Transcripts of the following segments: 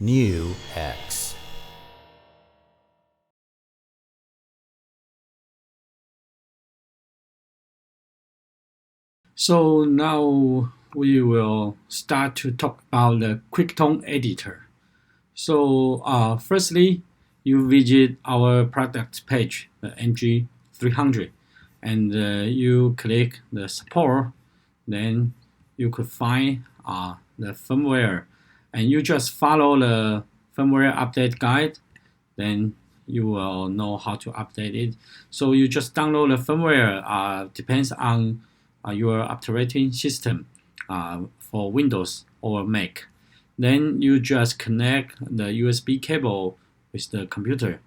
NUX. So now we will start to talk about the QuickTone editor. So firstly, you visit our product page, the MG300, and you click the support. Then you could find the firmware, and you just follow the firmware update guide. Then you will know how to update it. So you just download the firmware. Depends on your operating system for Windows or Mac. Then you just connect the USB cable with the computer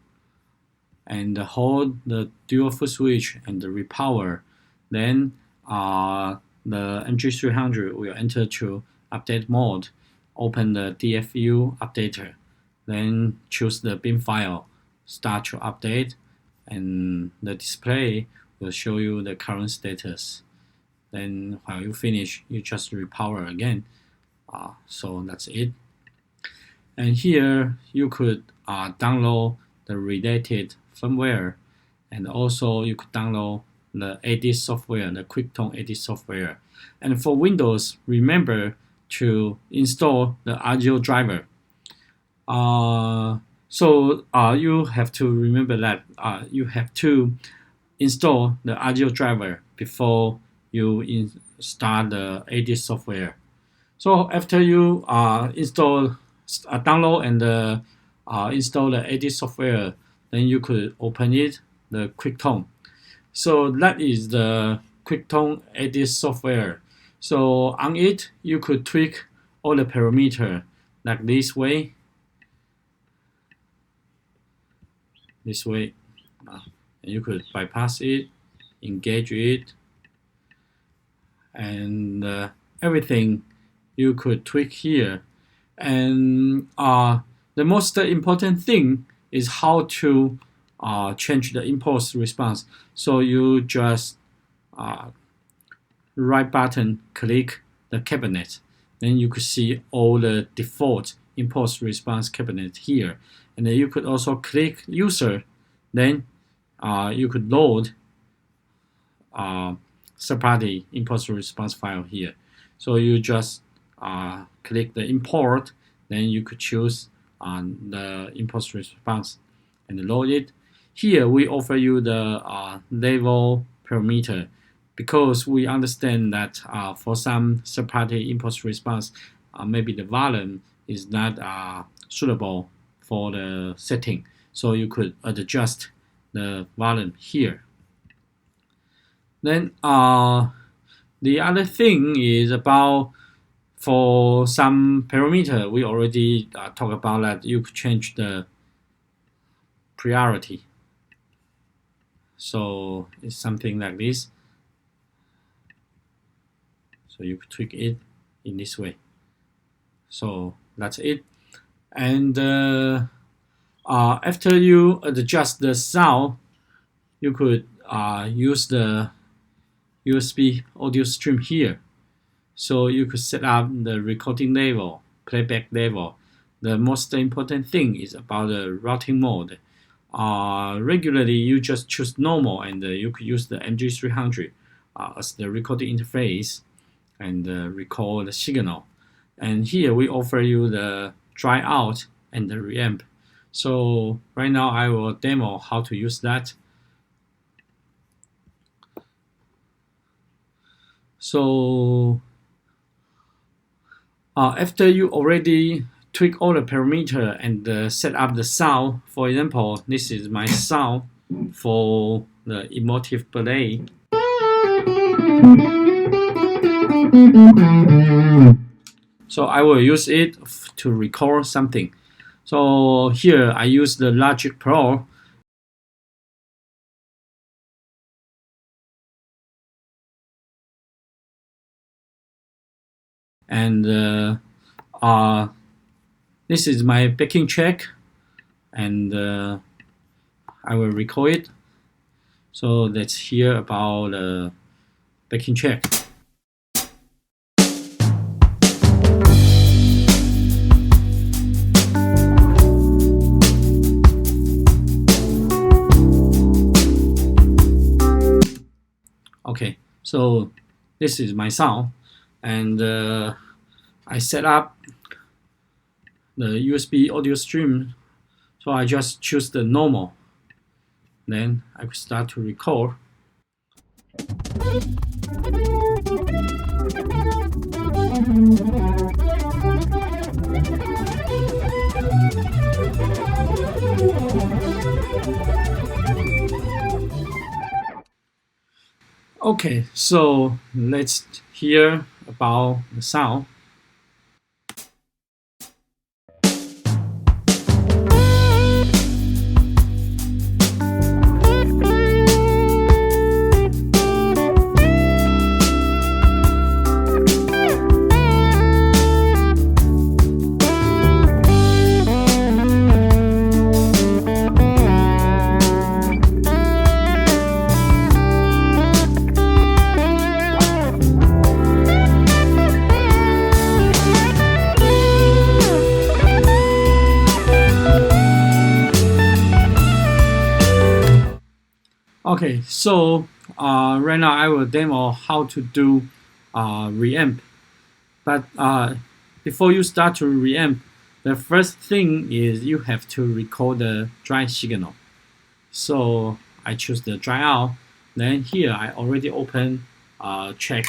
and hold the dual foot switch and the repower. Then the MG300 will enter to update mode. Open the DFU updater. Then choose the bin file. Start to update, and the display will show you the current status. Then while you finish, you just repower again. So that's it. And here you could download the related firmware, and also you could download the edit software, the QuickTone edit software. And for Windows, remember to install the audio driver. So you have to remember that you have to install the audio driver before you install the edit software. So after you download and install the edit software, then you could open it, the QuickTone. So that is the QuickTone edit software. So on it, you could tweak all the parameters like this way. And you could bypass it, engage it, and everything you could tweak here. And the most important thing is how to change the impulse response. So you just right button click the cabinet, then you could see all the default impulse response cabinet here. And then you could also click user, then you could load sephardi impulse response file here. So you just click the import, then you could choose the impulse response and load it. Here we offer you the level parameter, because we understand that for some sephardi impulse response, maybe the volume is not suitable for the setting. So you could adjust the volume here. Then the other thing is about, for some parameter, we already talked about that you could change the priority. So it's something like this. So you could tweak it in this way. So that's it. And after you adjust the sound, you could use the USB audio stream here. So you could set up the recording level, playback level. The most important thing is about the routing mode. Regularly, you just choose normal, and you could use the MG300 as the recording interface and record the signal. And here we offer you the dry out and the reamp. So right now I will demo how to use that. So after you already tweak all the parameter and set up the sound, for example, this is my sound for the emotive ballet. So I will use it to record something. So here I use the Logic Pro. And this is my backing track, and I will record it. So let's hear about the backing track. So this is my sound, and I set up the USB audio stream. So I just choose the normal. Then I will start to record. Okay, so let's hear about the sound. Okay, so right now I will demo how to do reamp. But before you start to reamp, the first thing is you have to record the dry signal. So I choose the dry out. Then here I already open check,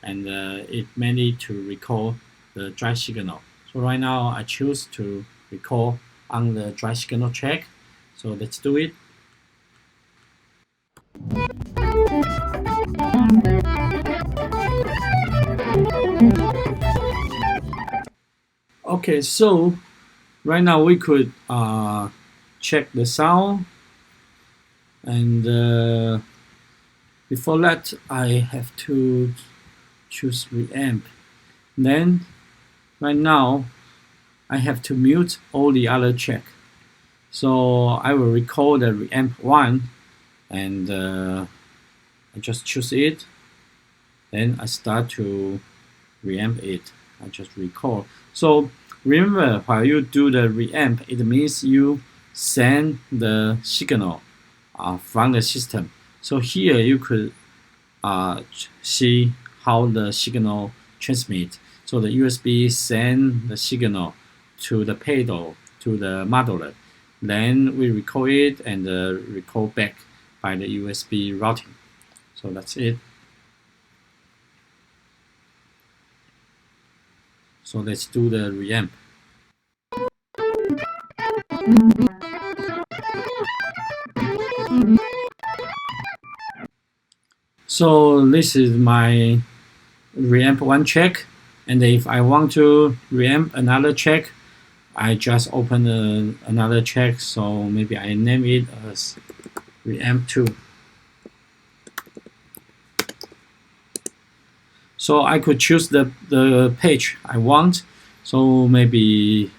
and it mainly to record the dry signal. So right now I choose to record on the dry signal check. So let's do it. Okay, so right now we could check the sound, and before that I have to choose reamp. Then right now I have to mute all the other check. So I will record the reamp 1, and I just choose it. Then I start to reamp it. I just record. So remember, while you do the reamp, it means you send the signal from the system. So here you could see how the signal transmit. So the USB send the signal to the pedal, to the modular. Then we record it and record back by the USB routing. So that's it. So let's do the reamp. So this is my reamp 1 check, and if I want to reamp another check, I just open another check. So maybe I name it as reamp 2. So I could choose the page I want. So maybe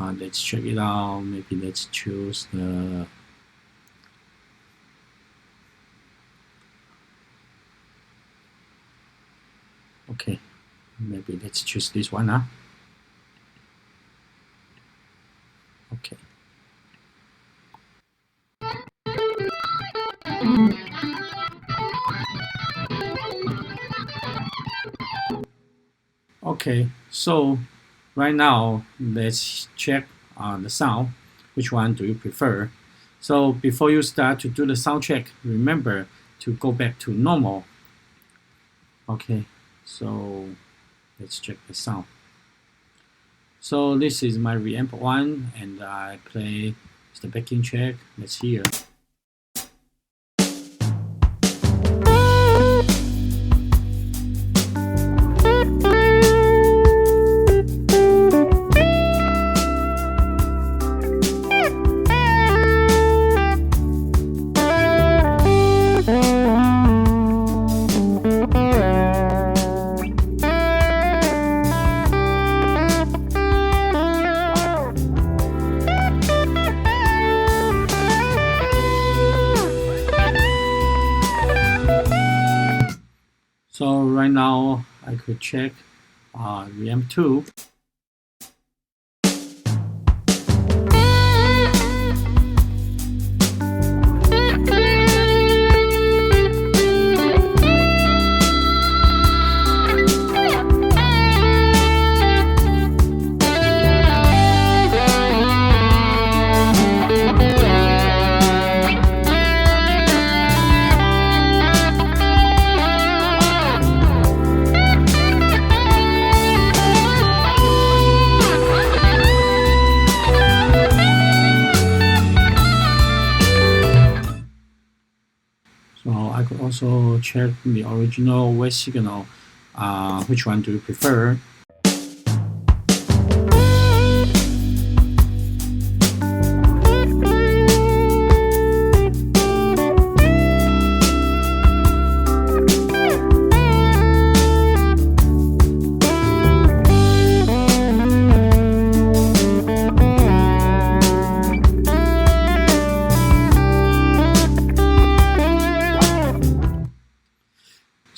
let's check it out. Maybe let's choose the okay. Maybe let's choose this one. Okay. Okay, so right now let's check the sound. Which one do you prefer? So before you start to do the sound check, remember to go back to normal. Okay, so let's check the sound. So this is my reamp 1, and I play the backing check. Let's hear. So right now I could check reamp 2. also check the original wave signal. Which one do you prefer?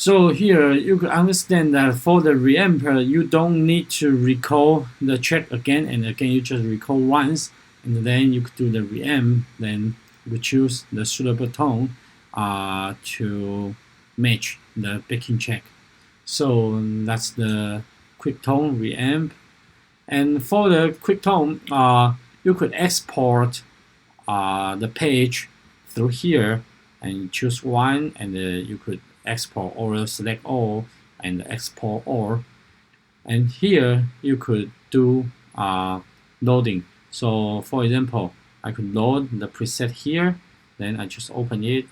So here you could understand that for the reamp, you don't need to recall the track again and again. You just recall once, and then you could do the reamp. Then you could choose the suitable tone to match the backing track. So that's the quick tone reamp. And for the quick tone, you could export the page through here and choose one, and you could export or select all and export all. And here you could do loading. So for example, I could load the preset here, then I just open it,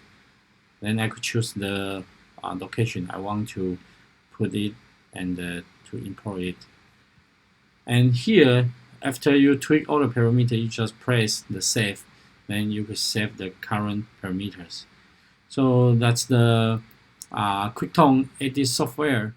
then I could choose the location I want to put it and to import it. And here, after you tweak all the parameters, you just press the save, then you could save the current parameters. So that's the QuickTone edit software.